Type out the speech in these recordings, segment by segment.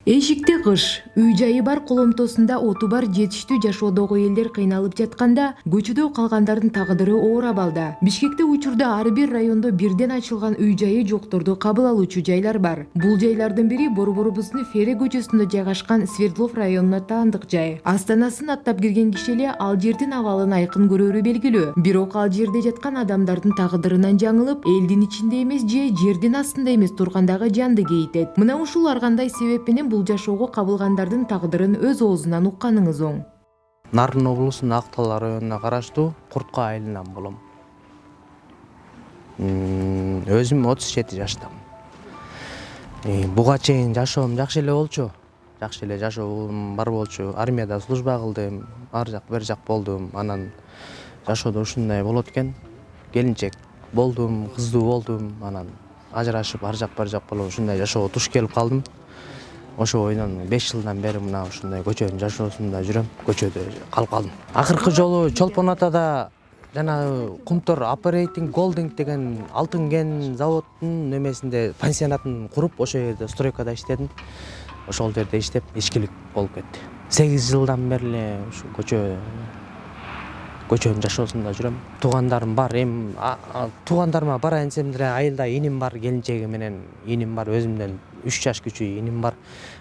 Эшикте кыш, үй жайы бар коломтосунда оту бар жетиштүү жашоодогу элдер кыйналып жатканда көчөдө калгандардын тагдыры оор абалда. Бишкекте учурда ар бир райондо бирден ачылган үй жайы жокторду кабыл алуучу жайлар бар. Бул жайлардын бири Борборубуздун Фере көчөсүндө жайгашкан Свердлов районуна таандык жай. Астанасын аттап кирген киши эле ал жердин абалын айкын көрөрү белгилүү. Бирок ал жерде жаткан адамдардын тагдырынан жаңылып, элдин ичинде эмес же жердин астында эмес тургандагы жанды кейтет. Мына ушул ар кандай себеп менен бул жашоого кабылгандардын тагдырын өз оозунан укканыңыз оң. Нарын облусунун Актал районуна караштуу Куртка айылынан болом. Өзүм 37 жаштамын. Буга чейин жашоом жакшы эле болчу. Жакшы эле жашоом бар болчу. Армияда служба кылдым, ар жак бер жак болдум. Анан жашоодо ушундай болот экен. Келинчек болдум, кыздуу болдум. Анан ажырашып ар жак бер жак болуп ушундай жашоого туш келип калдым. Ошо ойдон 5 жылдан бери мына ушундай көчөнүн жашоосунда жүрөм, көчөдө калып калдым. Акыркы жолу Чолпон Атада жана Кумтор Operating Golding деген алтын кен заводунун немесинде пансионатын куруп, ошол жерде стройкада иштедим. Ошол жерде иштеп, ичкилик болуп кетти. 8 жылдан бери эле ушу көчөнүн жашоосунда жүрөм. Туугандарым бар, эми туугандарыма барайын десем деле айылда иним бар, келинчеги менен иним бар, өзүмдөн 3 жаш күчүү иним бар.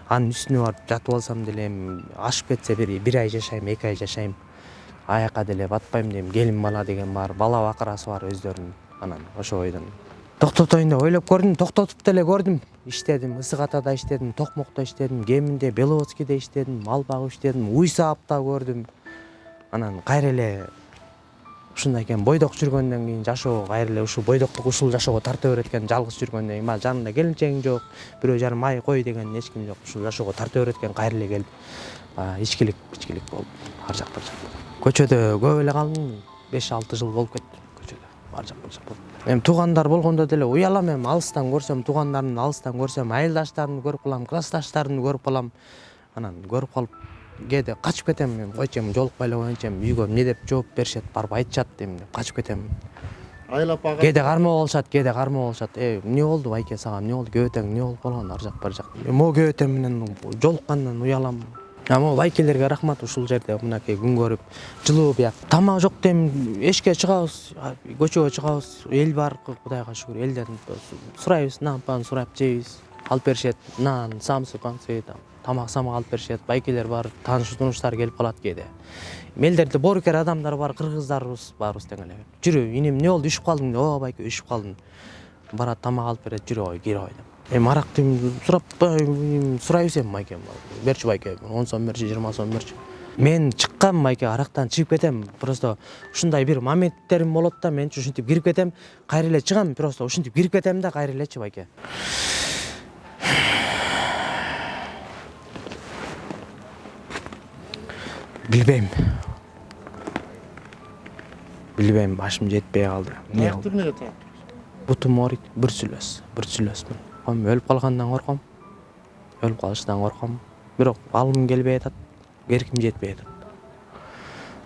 Анын үстүнө барып жатып алсам деле эми ашып кетсе бир ай жашайм, 2 ай жашайм. Аяка деле батпайм дейм, келин бала деген бар, бала бакырасы бар өздөрүнүн. Анан ошо ойдон токтотоюн деп ойлоп көрдүм, токтотуп деле көрдүм. Иштедим, Ысык Атада иштедим, Токмокто иштедим, Кеминде, Беловодскийде иштедим, мал багып иштедим, уй саапта көрдүм. Анан кайра эле ушундай экен, бойдок жүргөндөн кийин жашоо кайра эле ушул бойдоктук ушул жашоого тарта берет экен, жалгыз жүргөндөн кийин. Мага жанымда келинчегиң жок, 1,5 ай кой деген эч ким жок. Ушул жашоого тарта берет экен, кайра эле келип ичкилик болуп ар жак бир жак. Көчөдө көп эле калдым, 5-6 жыл болуп кетти көчөдө, ар жак бир жак болуп. Эми туугандар болгондо деле уялам, эми алыстан көрсөм, туугандарымды алыстан көрсөм, айылдаштарымды көрүп калам, классташтарымды көрүп калам. Анан көрүп калып кээде качып кетем, мен койчу эми жолукпай эле коеюнчу, эми үйгө эмне деп жооп беришет, барып айтышат эми деп качып кетем. Айылап ага кээде кармоо болушат, эмне болду байке сага, эмне болду, кебетең эмне болуп калган, ар жак бир жак. Могу кебетем менен жолуккандан уялам. Могу байкелерге рахмат, ушул жерде мынакей күн көрүп, жылуу бияк. Тамак жок дейм, эшикке чыгабыз, көчөгө чыгабыз, эл бар, Кудайга шүгүр, элден сурайбыз, нан пан сурап жейбиз, алып беришет, нан, самсы, пансы, тамак алып беришет. Байкелер бар, тааныш-тунуштар келип калат кээде. Мелдерде боорукер адамдар бар, кыргыздарыбыз барыбыз тең эле. Жүрү, инем эмне болду, үшүп калдың? О, байке, үшүп калдым. Барат, тамак алып берет, жүрү ой, кире ой деп. Эми аракты сурап сурайбыз эми байке, берчи байке, 10 сом берчи, 20 сом берчи. Мен чыккам байке, арактан чыгып кетем. Просто ушундай бир моменттерим болот да, мен ушинтип кирип кетем, кайра эле чыгам, просто ушинтип кирип кетем да, кайра элечи байке. Билбейм, башым жетпей калды. Эмне кылды? Бутум ооруйт, бүрсүлөсмүн. Өлүп калгандан корком. Өлүп калыштан корком. Бирок алгым келбей атат, эрким жетпей атат.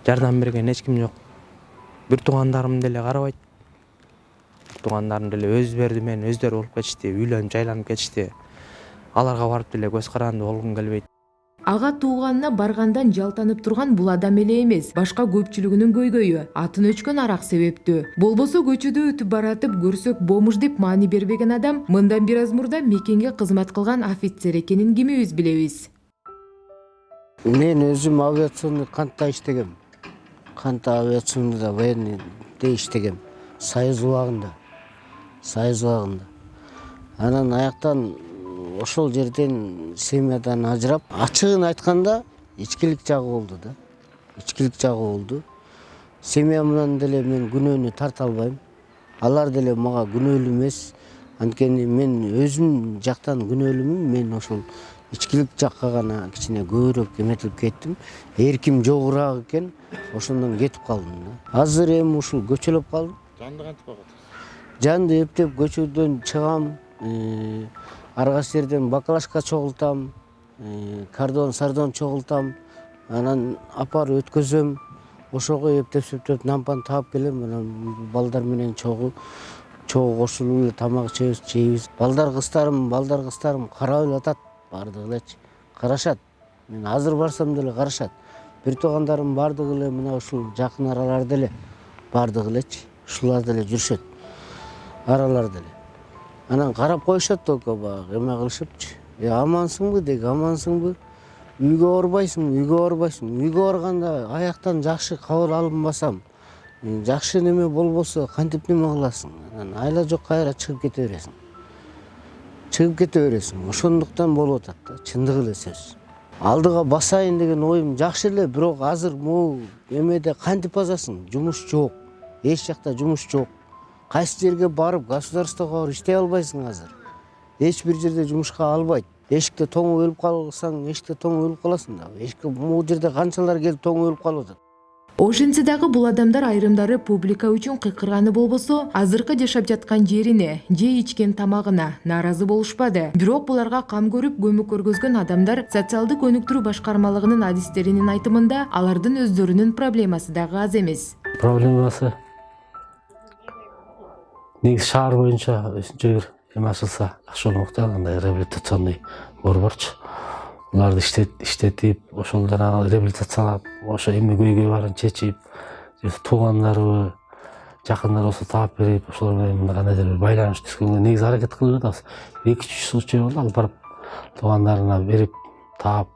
Жардам берген эч ким жок. Бир туугандарым деле карабайт. Туугандарым деле өз берди менен өздөрү болуп кетишти, үйлөнүп жайланып кетишти. Аларга барып деле көз каранды болгум келбейт. Ага тууганына баргандан жалтанып турган бул адам эле эмес, башка көпчүлүгүнүн көйгөйү атын өчкөн арак себептүү. Болбосо көчөдө өтүп баратып көрсөк бомуш деп маани бербеген адам мындан бир аз мурда мекенге кызмат кылган офицер экенин кимибиз билебиз. Мен өзүм авиационный кантта иштегем. Канта авиационныйда военныйде иштегем. Союз убагында. Анан аяктан ошол жерден семьядан ажырап, ачыгын айтканда ичкилик жагы болду. Семья менен деле мен күнөөнү тарта албайм. Алар деле мага күнөөлүү эмес. Анткени мен өзүм жактан күнөөлүүмүн. Мен ошол ичкилик жакка гана кичине көбүрөөк эметилип кеттим. Эрким жогураак экен, ошондон кетип калдым. Азыр эми ушул көчөлөп калдым. Жанды кантип багат? Жанды эптеп көчөдөн чыгам. Ар кайсы жерден баклажка чогултам, кардон чогултам, анан апарып өткөзөм. Ошого эптеп нампан таап келем, анан балдар менен чогуу кошулуп эле тамак жейбиз. Балдар кыздарым карап эле атат баардыгы элечи. карашат. Мен азыр барсам деле карашат. Бир туугандарым бардыгы эле мына ушул жакын араларда эле бардыгы элечи. Ушулар деле жүрүшөт. Аралар деле. Анан карап коюшат только баягы эме кылышыпчы. Амансыңбы деги, амансыңбы? Үйгө барбайсыңбы, үйгө барбайсыңбы? Үйгө барганда аяктан жакшы кабыл алынбасам, жакшы неме болбосо кантип неме кыласың? Анан айла жок кайра чыгып кете бересиң. Чыгып кете бересиң. Ошондуктан болуп атат да, чындыгы эле сөз. Алдыга басайын деген оюм жакшы эле, бирок азыр могу эмеде кантип басасың? Жумуш жок. Эч жакта жумуш жок. Кайсы жерге барып, государствого барып иштей албайсың азыр. Эч бир жерде жумушка албайт. Эшикте тоңуп өлүп калсаң, эшикте тоңуп өлүп каласың да. Эшикке могу жерде канчалар келип тоңуп өлүп калып атат. Ошентсе дагы бул адамдар айрымдары публика үчүн кыйкырганы болбосо, азыркы жашап жаткан жерине, же ичкен тамагына нааразы болушпады. Бирок буларга кам көрүп көмөк көргөзгөн адамдар социалдык өнүктүрүү башкармалыгынын адистеринин айтымында алардын өздөрүнүн проблемасы дагы аз эмес. Проблемасы негизи шаар боюнча өзүнчө бир эме ачылса жакшы болмок да, андай реабилитационный бор барчы. Буларды иштетип, ошол жанагы реабилитациялап, ошо эме көйгөй барын чечип, туугандарыбы, жакындар болсо таап берип, ошолор менен кандайдыр бир байланыш түзгөнгө негизи аракет кылып жатабыз. 2-3 случай болду, алып барып туугандарына берип, таап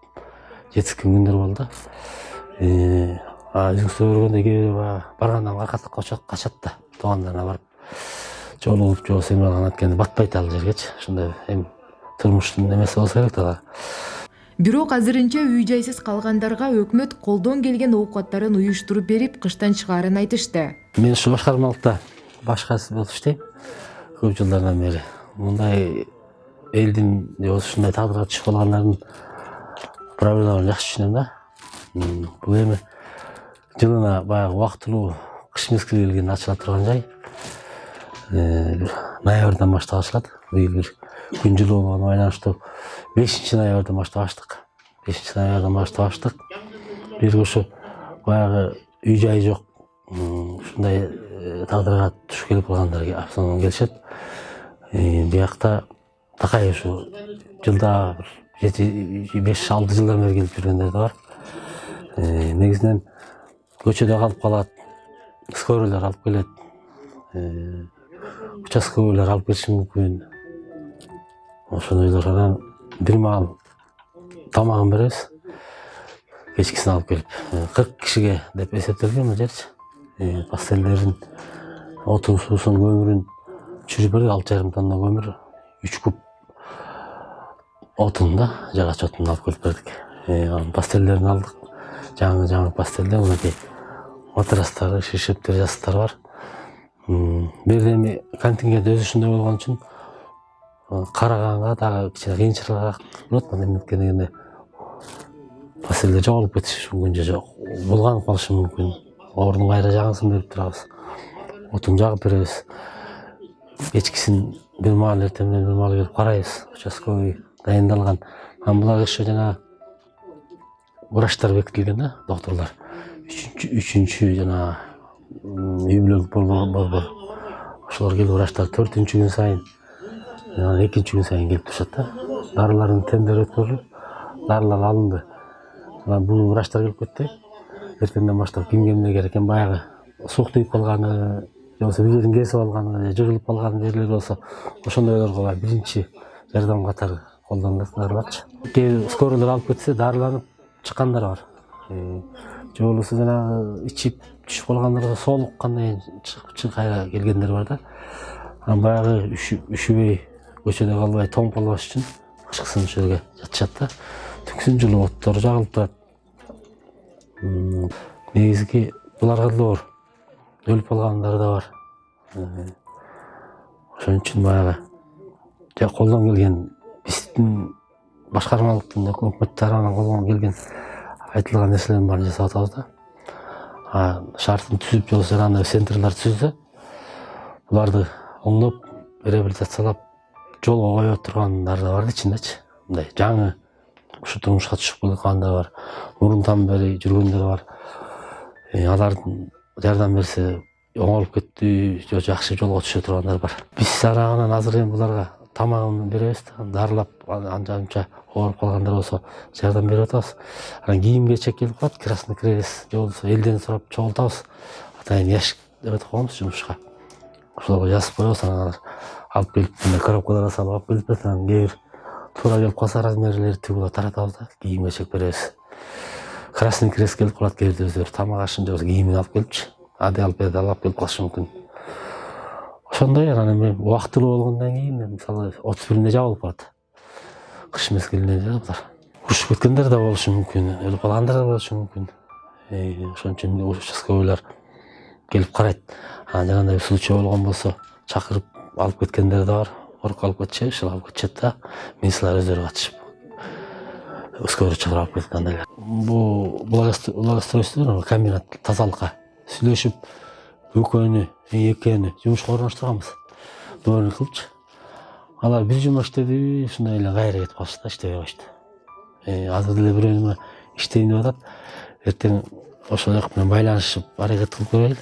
жетишкен күндөр болду. Өзүңүздөр көргөндөй кээ бир баргандан аркатып качат да, туугандарына барып жолугуп, же болбосо эме кылган анткени батпайт ал жергечи. Ошондой эми турмуштун эмеси болсо керек да. Бирок азырынча үй-жайсыз калгандарга өкмөт колдон келген оокаттарын уюштуруп берип, кыштан чыгаарын айтышты. Мен ушу башкармалыкта башкасы болуп иштейм көп жылдардан бери. Мындай элдин же болбосо ушундай тагдырга түшүп калгандардын проблемаларын жакшы түшүнөм да. Бул эми жылына баягы убактылуу кыш мезгили келгенде ачыла турган жай. Ноябрдан баштап ачылат. Быйыл бир күн жылуу болгону байланыштуу 5-ноябрдан баштап ачтык. 5-ноябрдан баштап ачтык. Бир ушу баягы үй жай жок, ушундай тагдырга түшүп келип калгандар автономдон келишет. Биякта такай ушу жылда 7-5-6 жылдан бери келип жүргөндөр да бар. Негизинен көчөдө калып калат, скорыйлар алып келет, участковыйлар алып келиши мүмкүн. Ошондойлордон бир маал тамагын беребиз, кечкисин алып келип. 40 кишиге деп эсептелген бул жерчи. Пастелдерин, отун, суусун, көмүрүн түшүрүп бердик. 6,5 тонна көмүр, 3 куб отун да, жагач отун алып келип бердик. Пастелдерин алдык. Жаңы пастелдер, мынакей матрастары, шишептер, жастыктар бар. Бир эми контингент өзү ушундай болгон үчүн караганга дагы кичине кыйынчылык болот. Эмнеге дегенде пастелдер жоголуп кетиши мүмкүн, же булганып калышы мүмкүн. Ордун кайра жаңысын берип турабыз. Отун жагып беребиз. Кечкисин бир маал, эртең менен бир маал келип карайбыз. Участковый дайындалган. Булар еще жана врачтар бекитилген да, докторлор. Үчүнчү жана үй бүлөлүк борбор. Ошолор келип врачтар 4-күн сайын, 2-күн сайын келип турушат да. Дарылардын тендер өткөрүлүп, дарылар алынды. Бул врачтар келип кетти. Эртеңден баштап кимге эмне керек экен, баягы суук тийип калганы, же болбосо бир жерин кесип алганы, жыгылып калган жерлер болсо, ошондойлорго биринчи жардам катары колдонулат дарыларчы. Кээ скорыйлар алып кетсе, дарыланып чыккандар бар. Же болбосо жанагы ичип түшүп калгандарга соолуккандан кийин кайра келгендер бар да. Баягы үшүбөй, көчөдө калбай, тоңуп калбаш үчүн кышкысын ошол жерге жатышат да. Түнкүсүн жылуу оттор жагылып турат. Негизги буларга деле оор. Өлүп калгандар да бар. Ошон үчүн баягы колдон келген биздин башкармалыктын өкмөт тарабынан колдон келген айтылган нерселердин баарын жасап атабыз да. Шартын түзүп, же болбосо андай центрлар түзүлсө, буларды оңдоп, реабилитациялап, жолго кое тургандар да бар ичиндечи. Мындай жаңы ушу турмушка түшүп калгандар бар. Мурунтан бери жүргөндөр бар. Алардын жардам берсе оңолуп кетти, же жакшы жолго түшө тургандар бар. Биз арагынан азыр эми буларга тамагын беребиз да, дарылап анча мынча ооруп калгандар болсо жардам берип атабыз. Анан кийим кечек келип калат, красный крест же болбосо элден сурап чогултабыз. Атайын ящик деп атап коебуз жумушка. Ошолорго жазып коебуз, анан алып келип мына коробкаларга салып алып келип атат. Анан кээ бир туура келип калса размерлери тигип таратабыз да, кийим кечек беребиз. Красный крест келип калат, кээ бирде өздөрү тамак ашын же болбосо кийимин алып келипчи, одеял алып келип калышы мүмкүн. Ошондой. Анан эми убактылуу болгондон кийин мисалы 31-инде жабылып калат. Кыш мезгилинде да булар. Урушуп кеткендер да болушу мүмкүн, өлүп калгандар да болушу мүмкүн. Ошон үчүн участковыйлар келип карайт. Анан жагандай случай болгон болсо чакырып алып кеткендер да бар. Орук алып кетишет, ушул алып кетишет да, милициялар өздөрү катышып скорый чакырып алып кетет андай. Бул благоустройство, комбинат тазалыкка сүйлөшүп экөөнү жумушка орноштурганбыз. Дворник кылыпчы. Алар бир жума иштедиби, ушундай эле кайра кетип калышты да, иштебей коюшту. Азыр деле бирөө иштейин деп атат. Эртең ошол жак менен байланышып аракет кылып көрөлү.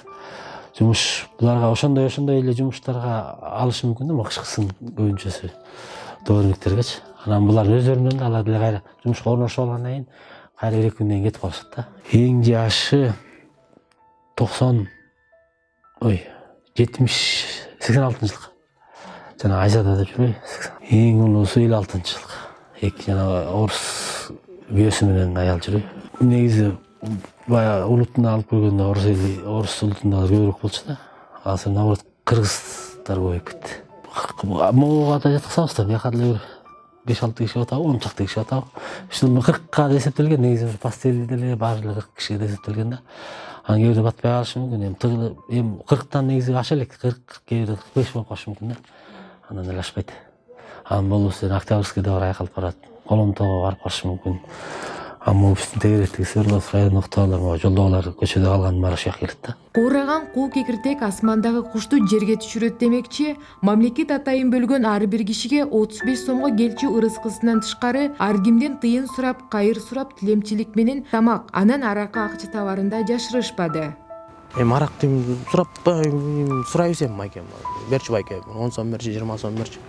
Жумуш буларга ошондой эле жумуштарга алышы мүмкүн да, кышкысын көбүнчөсү дворниктергечи. Анан булар өздөрүнөн да алар деле кайра жумушка орношуп алгандан кийин кайра 1-2 күндөн кийин кетип калышат да. Эң жашы 86-жылкы. Жана Айзада деп жүрбөй. Эң улуусу 56-жылкы. Эки жана орус күйөөсү менен аял жүрөй. Негизи баягы улутуна алып келгенде орус улутунда көбүрөөк болчу да. Азыр наоборот кыргыздар көбөйүп кетти. Могуга да жаткызабыз да, бияка деле 5-6 киши атабы, 10 чакты киши атабы. Ушул 40ка эсептелген, негизи пастели деле баары эле 40 кишиге эсептелген да. Анан кээ бирде батпай калышы мүмкүн. Эми 40тан негизи аша элек, 40 кээ бирде 45 болуп калышы мүмкүн да. Анан эле ашпайт. Анан болбосо Октябрьскийде бар айкалып барат, Коломтоого барып калышы мүмкүн. Амма биздин тегеректеги Свердловск районуна укталар, жолдогулар көчөдө калган баары ушуга келет да. Куураган куу кекиртек асмандагы кушту жерге түшүрөт демекчи, мамлекет атайын бөлгөн ар бир кишиге 35 сомго келчү ырыскысынан тышкары ар кимден тыйын сурап, кайыр сурап, тилемчилик менен тамак, анан аракы акча табарында жашырышпады. Эми аракты сурап сурай берсем, майке, берчи байке, 10 сом берчи, 20 сом берчи.